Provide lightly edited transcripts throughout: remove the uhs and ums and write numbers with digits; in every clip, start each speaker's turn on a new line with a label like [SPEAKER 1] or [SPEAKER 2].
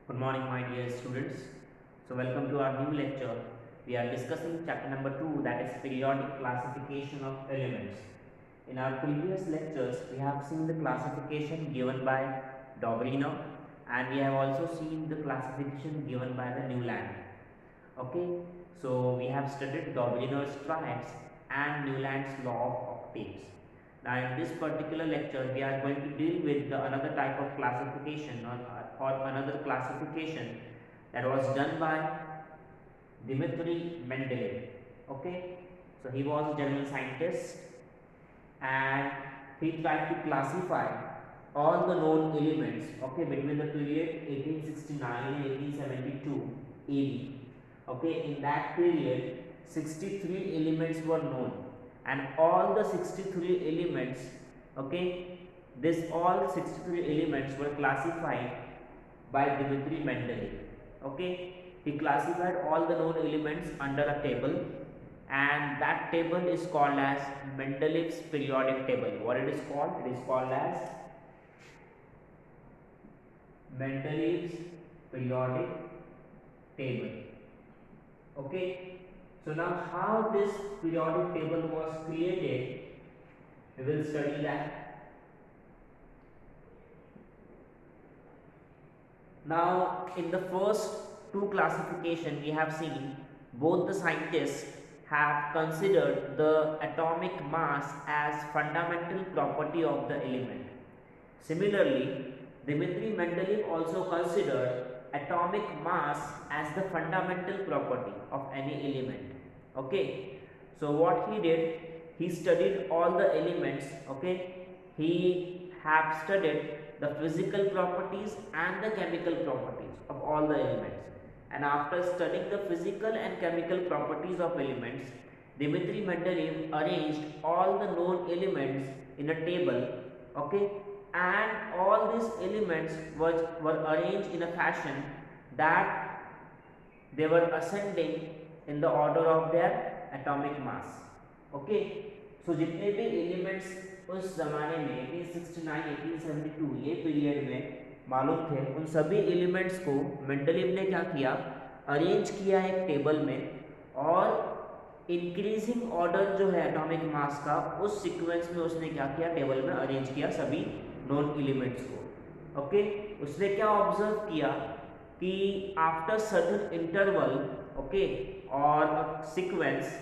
[SPEAKER 1] Good morning, my dear students. So, welcome to our new lecture. We are discussing chapter number 2, that is periodic classification of elements. In our previous lectures, we have seen the classification given by Dobrino, and we have also seen the classification given by the Newland. Okay, so we have studied Dobrino's triads and Newland's law of octaves. Now, in this particular lecture, we are going to deal with another type of classification or another classification that was done by Dmitry Mendeleev. Okay, so he was a German scientist and he tried to classify all the known elements, okay, between the period 1869 and 1872 AD. Okay, in that period 63 elements were known, and all the 63 elements, okay, this all 63 elements were classified by Dmitry Mendeleev. Okay, he classified all the known elements under a table, and that table is called as Mendeleev's periodic table. What it is called? It is called as Mendeleev's periodic table. Okay, so now how this periodic table was created, we will study that. Now, in the first two classification we have seen, both the scientists have considered the atomic mass as fundamental property of the element. Similarly, Dmitry Mendeleev also considered atomic mass as the fundamental property of any element. Okay, so what he did, he studied all the elements. Okay, he have studied the physical properties and the chemical properties of all the elements, and after studying the physical and chemical properties of elements, Dmitry Mendeleev arranged all the known elements in a table. Okay, and all these elements were arranged in a fashion that they were ascending in the order of their atomic mass. Okay, so जितने भी elements उस ज़माने में 1869 1872 ये period में मालूम थे, उन सभी एलिमेंट्स को मेंडलीव ने क्या किया, अरेंज किया एक टेबल में, और इंक्रीजिंग ऑर्डर जो है एटॉमिक मास का, उस सीक्वेंस में उसने क्या किया, टेबल में अरेंज किया सभी नॉन एलिमेंट्स को. ओके, उसने क्या ऑब्जर्व किया कि आफ्टर सर्टेन इंटरवल, ओके, और sequence,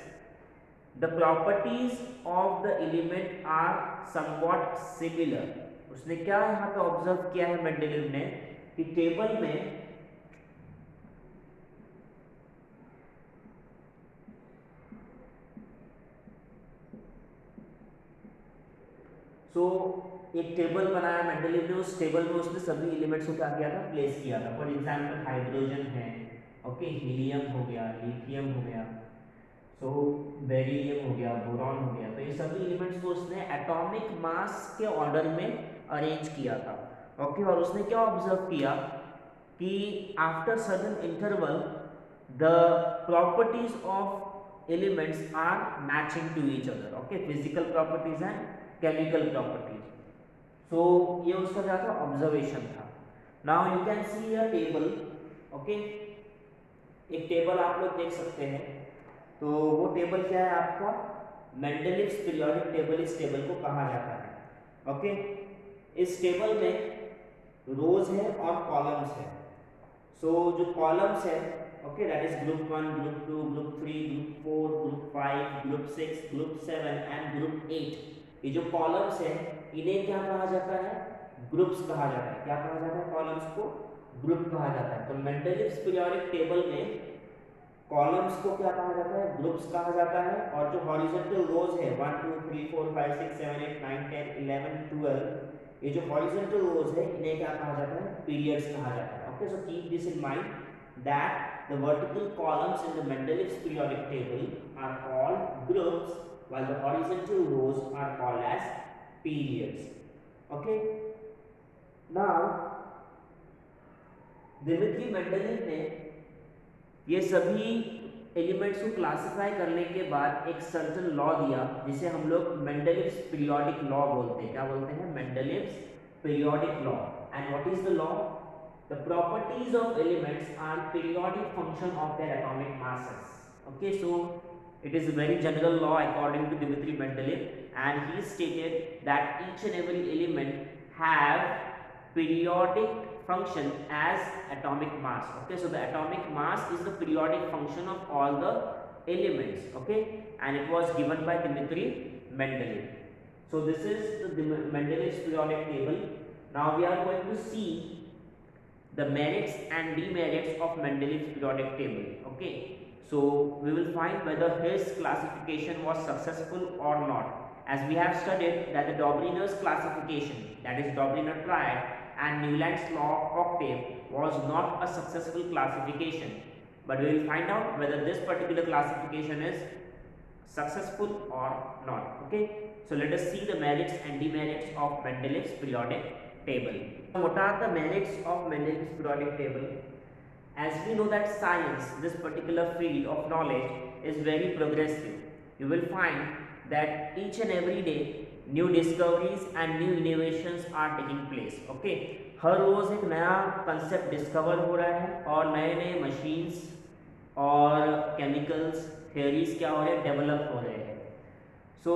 [SPEAKER 1] the properties of the element are somewhat similar. उसने क्या यहाँ पे ऑब्जर्व किया है मेंडलीव ने कि टेबल में एक टेबल बनाया मेंडलीव ने. उस टेबल में उसने सभी एलिमेंट्स को क्या किया था, प्लेस किया था. फॉर एग्जाम्पल हाइड्रोजन है, ओके, हीलियम हो गया, लिथियम हो गया, तो बेरिलियम हो गया, बोरॉन हो गया. तो ये सभी एलिमेंट्स को उसने एटॉमिक मास के ऑर्डर में अरेंज किया था. ओके, और उसने क्या ऑब्जर्व किया कि after certain interval the properties of elements are matching to each other. Okay, physical properties and chemical properties. So ये उसका क्या था, ऑब्जर्वेशन था. Now you can see a table. Okay, एक टेबल आप लोग देख सकते हैं. तो वो टेबल क्या है आपका, मेंडलीव्स पीरियोडिक टेबल. इस टेबल को कहा जाता है. ओके, इस टेबल में रोज है और कॉलम्स है. सो जो कॉलम्स है, okay, that is group 1, group 2, group 3, group 4, group 5, group 6, group 7 and group 8. ये जो कॉलम्स है इन्हें क्या कहा जाता है, ग्रुप्स कहा जाता है. क्या कहा जाता है, कॉलम्स को ग्रुप कहा जाता है. तो मेंडलीव्स पीरियोडिक टेबल में कॉलम्स को क्या कहा जाता है, ग्रुप्स कहा जाता है. और जो हॉरिजॉन्टल रोज है 1 2 3 4 5 6 7 8 9 10 11 12, ये जो हॉरिजॉन्टल रोज है इन्हें क्या कहा जाता है, पीरियड्स कहा जाता है. Okay, so keep this in mind that the vertical columns in the Mendeleev's periodic table are called groups, while the horizontal rows are called as periods. Okay, now Dmitry Mendeleev ने ये सभी elements को classify करने के बाद एक certain law दिया, जिसे हम लोग मेंडलीव्स पीरियोडिक लॉ बोलते हैं. क्या बोलते हैं, Mendeleev's periodic law. And what is the law, The properties of elements are periodic function of their atomic masses. Okay, so it is a very general law according to Dmitry Mendeleev, and he stated that each and every element have periodic function as atomic mass. Okay, so the atomic mass is the periodic function of all the elements. Okay, and it was given by Dmitry Mendeleev. So this is the Mendeleev's periodic table. Now we are going to see the merits and demerits of Mendeleev's periodic table. Okay, so we will find whether his classification was successful or not. As we have studied that the Dobriner's classification, that is Dobriner triad, and Newland's law of octave was not a successful classification, but we will find out whether this particular classification is successful or not. Okay, so let us see the merits and demerits of Mendeleev's periodic table. What are the merits of Mendeleev's periodic table? As we know that science, this particular field of knowledge, is very progressive. You will find that each and every day new discoveries and new innovations are taking place. Okay, हर रोज एक नया concept discover हो रहा है और नए नए machines और chemicals theories क्या हो रहे हैं, डेवलप हो रहे हैं. सो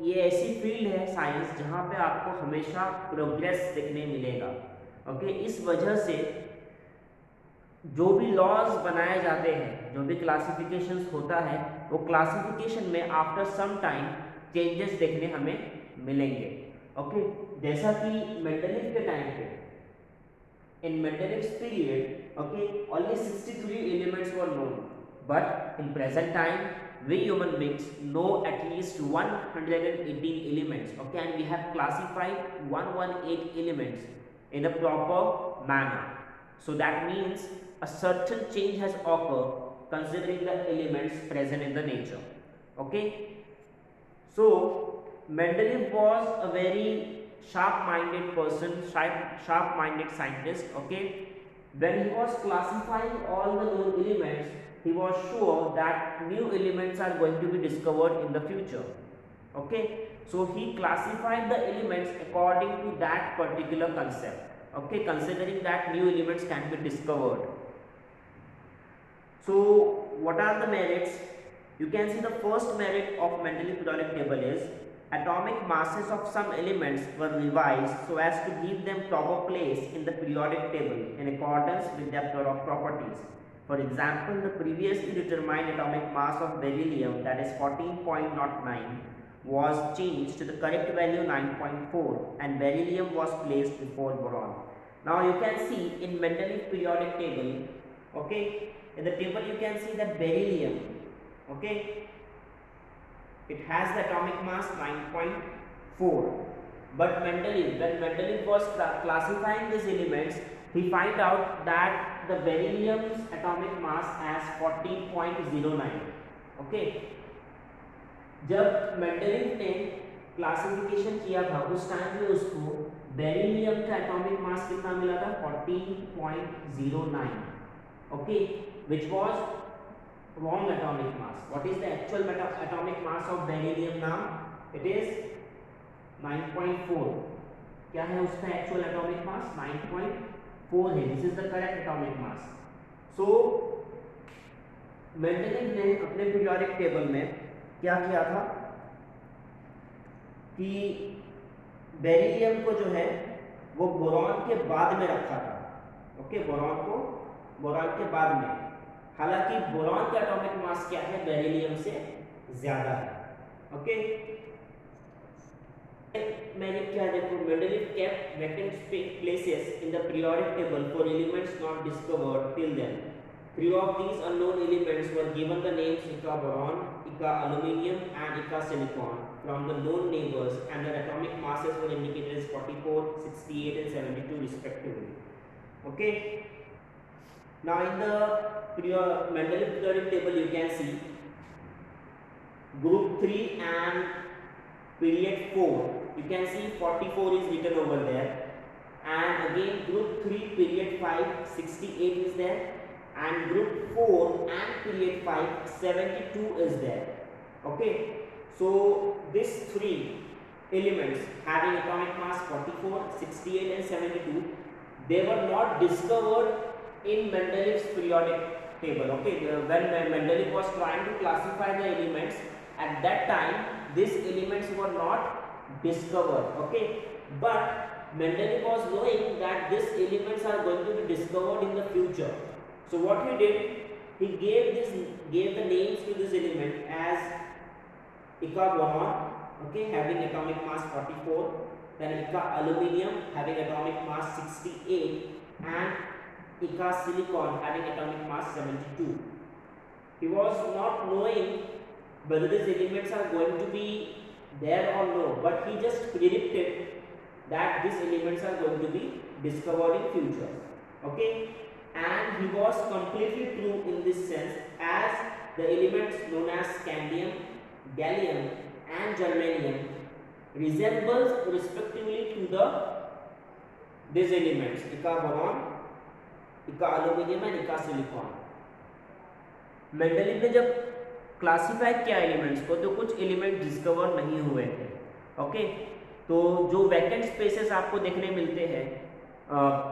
[SPEAKER 1] ये ऐसी फील्ड है साइंस जहाँ पे आपको हमेशा प्रोग्रेस देखने मिलेगा. ओके, इस वजह से जो भी लॉज बनाए जाते हैं, जो भी क्लासिफिकेशंस होता है, वो क्लासिफिकेशन में आफ्टर सम टाइम चेंजेस देखने हमें मिलेंगे. ओके, जैसा कि मेंडलीव के टाइम पे, in Mendeleev's period, okay, only 63 elements were known, but in present time we human beings know at least 118 elements. Okay, and we have classified 118 elements in a proper manner. So that means a certain change has occurred considering the elements present in the nature. Okay, so Mendeleev was a very sharp-minded person, sharp-minded scientist. Okay, when he was classifying all the known elements, he was sure that new elements are going to be discovered in the future. Okay, so he classified the elements according to that particular concept. Okay, considering that new elements can be discovered. So what are the merits? You can see the first merit of Mendeleev periodic table is atomic masses of some elements were revised so as to give them proper place in the periodic table in accordance with their properties. For example, the previously determined atomic mass of beryllium, that is 14.09, was changed to the correct value 9.4 and beryllium was placed before boron. Now you can see in Mendeleev periodic table, okay, in the table you can see that beryllium, okay, it has the atomic mass 9.4, but Mendeleev, when Mendeleev was classifying these elements, he find out that the beryllium's atomic mass as 14.09. Okay, जब Mendeleev ने classification किया था उस time में उसको beryllium का atomic मास कितना मिला था, 14.09. Okay, which was wrong atomic mass. What is the actual atomic mass of beryllium now? It is 9.4. क्या है उसका एक्चुअल एटॉमिक मास? 9.4 है. This is the correct atomic mass. So Mendeleev ने अपने पीरियोडिक टेबल में क्या किया था कि बेरिलियम को जो है वो बोरॉन के बाद में रखा था. ओके, बोरॉन को बोरॉन के बाद में, हालांकि बोरॉन का एटॉमिक मास क्या है, बेरिलियम से ज्यादा है. ओके, मेरिट क्या देखो, Mendeleev kept vacant places in the periodic table for elements not discovered till then. 3 of these unknown elements were given the names Ika boron, Ika aluminium and Ika silicon from the known neighbors, and their atomic masses were indicated as 44, 68 and 72 respectively. Okay, now in the Mendeleev periodic table you can see group 3 and period 4. You can see 44 is written over there, and again group 3 period 5 68 is there, and group 4 and period 5 72 is there. Okay, so these 3 elements having atomic mass 44, 68 and 72, they were not discovered in Mendeleev's periodic table. Okay, when Mendeleev was trying to classify the elements, at that time these elements were not discovered. Okay, but Mendeleev was knowing that these elements are going to be discovered in the future. So what he did, he gave the names to this element as Ika boron, okay, having atomic mass 44, then Ika aluminium having atomic mass 68, and Ika silicon having atomic mass 72. He was not knowing whether these elements are going to be there or no, but he just predicted that these elements are going to be discovered in future. Okay, and he was completely true in this sense, as the elements known as scandium, gallium and germanium resembles respectively to these elements Ika boron, Ika aluminium and Ika silicon. Mendeleev ने जब classify किया elements को तो कुछ element discover नहीं हुए थे. Okay, तो जो वैकेंट स्पेसेस आपको देखने मिलते हैं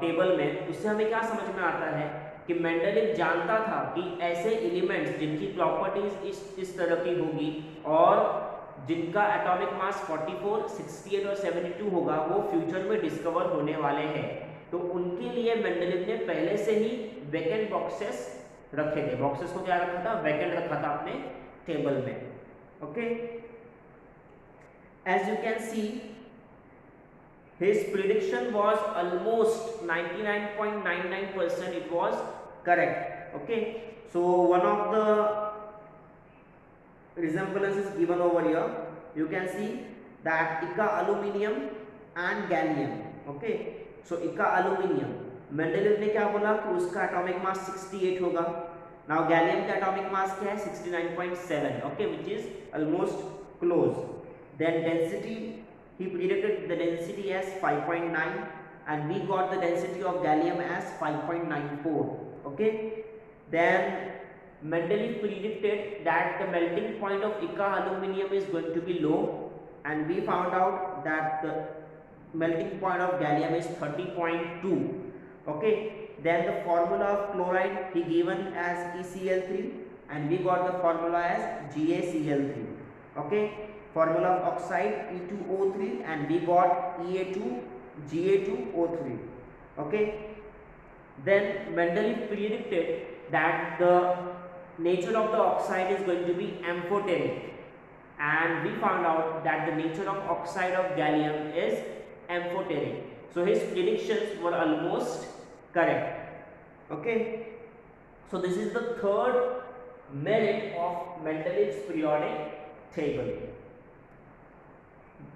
[SPEAKER 1] टेबल में, उससे हमें क्या समझ में आता है कि मेंडलीव जानता था कि ऐसे एलिमेंट्स जिनकी प्रॉपर्टीज इस तरह की होगी और जिनका एटॉमिक मास 44, 68 और 72 होगा, वो फ्यूचर में डिस्कवर होने वाले हैं. तो उनके लिए मेंडलीव ने पहले से ही वैकेंट बॉक्सेस रखे थे. बॉक्सेस को क्या रखा था? वैकेंट रखा था अपने टेबल में. Okay, as you can see his prediction was almost 99.99% it was correct. Okay, so one of the resemblances given over here, you can see that Ika aluminium and gallium. Okay, so Ika aluminium, Mendeleev ने क्या बोला कि उसका atomic mass 68 होगा. Now gallium का atomic mass क्या है? 69.7. Okay, which is almost close. Then density, he predicted the density as 5.9 and we got the density of gallium as 5.94. Okay, then Mendeleev predicted that the melting point of Ika aluminium is going to be low, and we found out that the melting point of gallium is 30.2. Okay, then the formula of chloride he given as ECl3 and we got the formula as GaCl3. Okay, formula of oxide E2O3 and we got Ea2Ga2O3. Okay, then Mendeleev predicted that the nature of the oxide is going to be amphoteric and we found out that the nature of oxide of gallium is amphoteric. So his predictions were almost correct. Okay, so this is the third merit of Mendeleev's periodic table.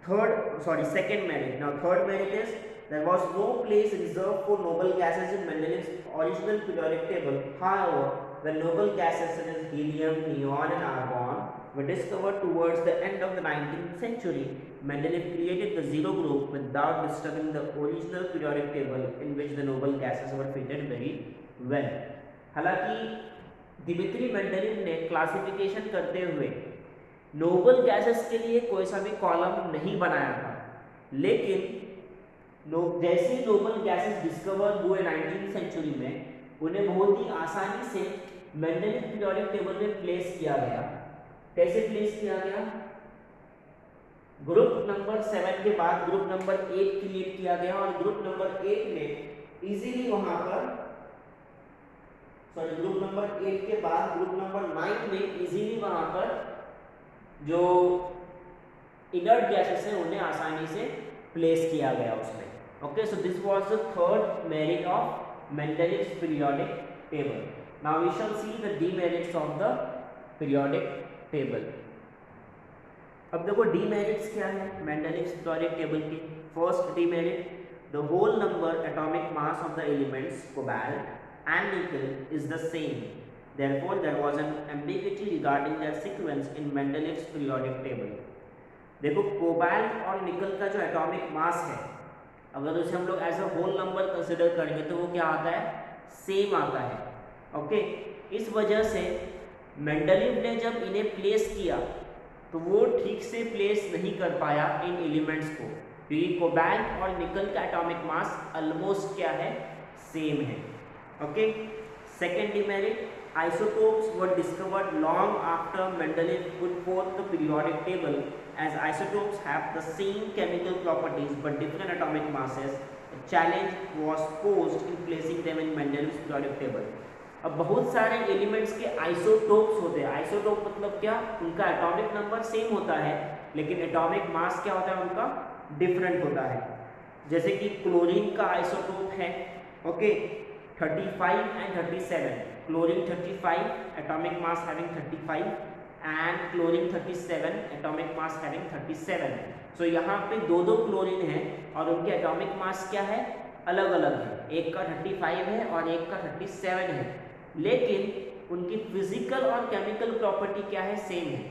[SPEAKER 1] Second merit. Now third merit is there was no place reserved for noble gases in Mendeleev's original periodic table. However, when noble gases such as helium, neon and argon were discovered towards the end of the 19th century, Mendeleev created the zero group without disturbing the original periodic table in which the noble gases were fitted very well. हालांकि Dmitry Mendeleev ने classification करते हुए noble gases के लिए कोई सा भी column नहीं बनाया था, लेकिन जैसे ही नोबल गैसेस डिस्कवर हुए 19th सेंचुरी में, उन्हें बहुत ही आसानी से मेंडलीव पीरियोडिक टेबल में प्लेस किया गया. कैसे प्लेस किया गया? ग्रुप नंबर 7 के बाद ग्रुप नंबर 8 क्रिएट किया गया और ग्रुप नंबर 8 में इजीली वहां पर ग्रुप नंबर 8 के बाद ग्रुप नंबर 9 में इजीली वहां पर जो इनर्ट गैसेस हैं उन्हें आसानी से प्लेस किया गया उसमें. Okay, so this was the third merit of Mendeleev's periodic table. Now we shall see the demerits of the periodic table. अब देखो डीमेरिट्स क्या है मेंडलीव्स पीरियोडिक टेबल की. First demerit, the whole number atomic mass of the elements cobalt and nickel is the same. Therefore, there was an ambiguity regarding their sequence in Mendeleev's periodic table. देखो cobalt और निकल का जो atomic mass है, अगर उसे हम लोग as a whole number consider करेंगे तो वो क्या आता है? सेम आता है. ओके, इस वजह से मेंडलीव ने जब इन्हें प्लेस किया तो वो ठीक से प्लेस नहीं कर पाया इन एलिमेंट्स को. क्योंकि कोबाल्ट और निकल का एटॉमिक मास ऑलमोस्ट क्या है, सेम है। Okay, second demerit, isotopes were discovered long after Mendeleev put forth the periodic table. As isotopes have the same chemical properties but different atomic masses, a challenge was posed in placing them in Mendeleev's periodic table. अब बहुत सारे elements के isotopes होते हैं। Isotope मतलब क्या, उनका atomic number same होता है लेकिन एटॉमिक मास क्या होता है उनका डिफरेंट होता है। जैसे कि क्लोरीन का आइसोटोप है, okay, 35 and 37, chlorine 35 atomic mass having 35 and chlorine 37 atomic mass having 37. so यहाँ पे दो क्लोरीन है और उनके एटॉमिक मास क्या है, अलग अलग है, एक का 35 है और एक का 37 है, लेकिन उनकी फिजिकल और केमिकल प्रॉपर्टी क्या है, सेम है।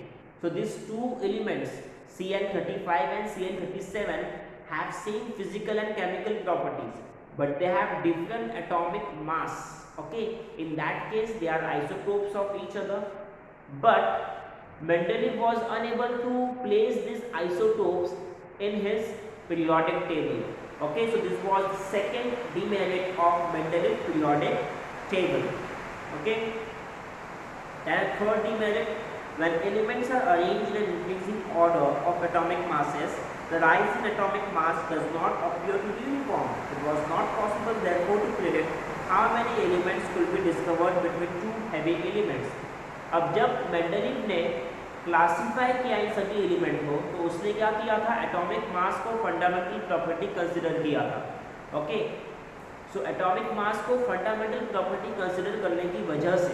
[SPEAKER 1] so these two elements Cn35 and Cn37 have same physical and chemical properties but they have different atomic mass. Okay, in that case they are isotopes of each other, but Mendeleev was unable to place these isotopes in his periodic table. Okay, so this was the second demerit of Mendeleev periodic table. Okay, and third demerit, when elements are arranged in increasing order of atomic masses, the rise in atomic mass does not appear to be uniform. It was not possible therefore to predict how many elements could be discovered between two heavy elements. अब जब Mendeleev ने classify किया इन सभी element को, तो उसने क्या किया था, एटॉमिक मास को फंडामेंटल प्रॉपर्टी कंसिडर किया था। ओके, सो एटॉमिक मास को फंडामेंटल प्रॉपर्टी कंसिडर करने की वजह से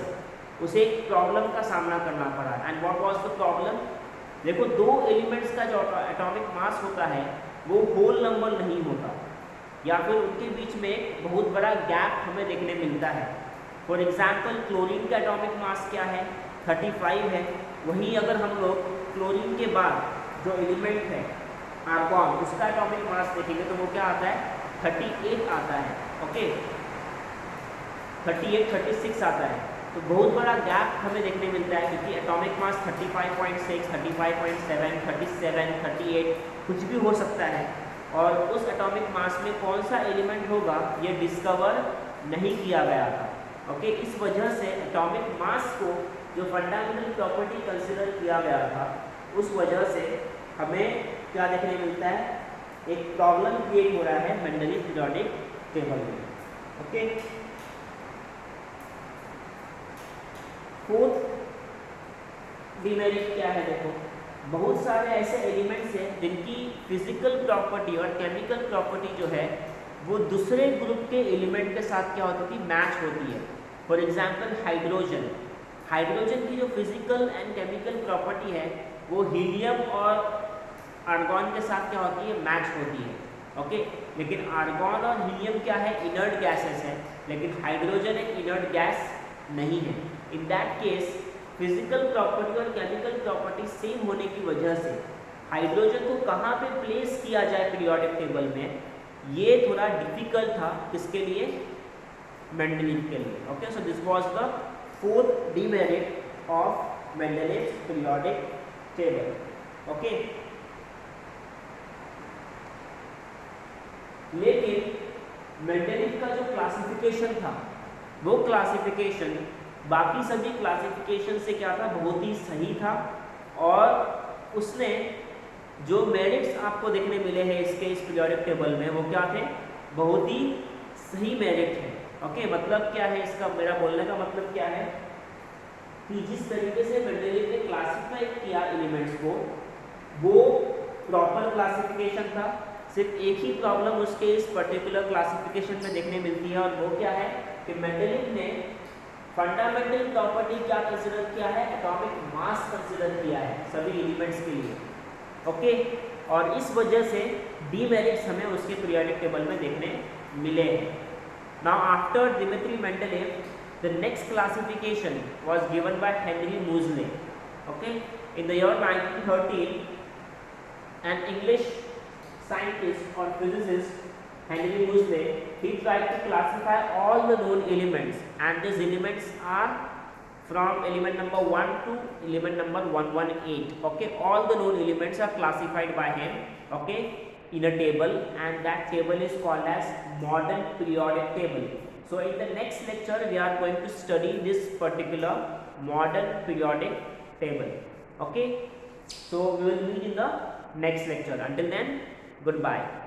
[SPEAKER 1] उसे एक प्रॉब्लम का सामना करना पड़ा। And what was the problem? देखो, दो एलिमेंट्स का जो एटॉमिक मास होता है वो होल नंबर नहीं होता, या फिर उनके बीच में बहुत बड़ा गैप हमें देखने मिलता है। फॉर एग्जांपल, क्लोरीन का एटॉमिक मास क्या है, 35 है। वहीं अगर हम लोग क्लोरीन के बाद जो एलिमेंट है आर्गॉन, उसका एटॉमिक मास देखेंगे तो वो क्या आता है, 38 आता है। ओके, 38, 36 आता है। तो बहुत बड़ा गैप हमें देखने मिलता है, क्योंकि एटॉमिक मास 35.6, 35.7, 37, 38 कुछ भी हो सकता है, और उस एटॉमिक मास में कौन सा एलिमेंट होगा ये डिस्कवर नहीं किया गया था। ओके, इस वजह से एटॉमिक मास को जो फंडामेंटल प्रॉपर्टी कंसिडर किया गया था, उस वजह से हमें क्या देखने मिलता है, एक प्रॉब्लम क्रिएट हो रहा है मेंडलीव पीरियोडिक टेबल में। ओके, फोर्थ डिमेरिट क्या है? देखो, बहुत सारे ऐसे एलिमेंट्स हैं जिनकी फिजिकल प्रॉपर्टी और केमिकल प्रॉपर्टी जो है वो दूसरे ग्रुप के एलिमेंट के साथ क्या होती थी, मैच होती है। For example, hydrogen. हाइड्रोजन की जो फिजिकल एंड केमिकल प्रॉपर्टी है वो हीलियम और आर्गॉन के साथ क्या होती है, मैच होती है। ओके, लेकिन आर्गॉन और हीलियम क्या है, इनर्ट गैसेस है, लेकिन हाइड्रोजन एक इनर्ट गैस नहीं है। In that case physical property और केमिकल प्रॉपर्टी सेम होने की वजह से हाइड्रोजन को कहाँ पे प्लेस किया जाए पीरियोडिक टेबल में, ये थोड़ा डिफिकल्ट था। किसके लिए? मेंडलीव के लिए। Okay, so this was the fourth demerit of Mendeleev's periodic table. Okay, लेकिन मेंडलीव का जो क्लासिफिकेशन था वो क्लासिफिकेशन बाकी सभी क्लासिफिकेशन से क्या था, बहुत ही सही था, और उसने जो मेरिट्स आपको देखने मिले हैं इसके इस पीरियोडिक टेबल में वो क्या थे, बहुत ही सही मेरिट है। ओके, मतलब क्या है इसका, मेरा बोलने का मतलब क्या है कि जिस तरीके से मेंडलीव ने क्लासिफाई किया एलिमेंट्स को वो प्रॉपर क्लासिफिकेशन था। सिर्फ एक ही प्रॉब्लम उसके इस पर्टिकुलर क्लासिफिकेशन में देखने मिलती है, और वो क्या है कि मेंडलीव ने फंडामेंटल प्रॉपर्टी क्या कंसिडर किया है, एटॉमिक मास कंसिडर किया है सभी एलिमेंट्स के लिए। ओके, और इस वजह से डीमेरिट्स हमें उसके पीरियोडिक टेबल में देखने मिले हैं। Now after Dmitri Mendeleev the next classification was given by Henry Moseley. Okay, in the year 1913 an English scientist or physicist, Henry Moseley, he tried to classify all the known elements, and these elements are from element number 1 to element number 118. Okay, all the known elements are classified by him. Okay, in a table, and that table is called as modern periodic table. So in the next lecture we are going to study this particular modern periodic table. Okay, so we will meet in the next lecture. Until then, goodbye.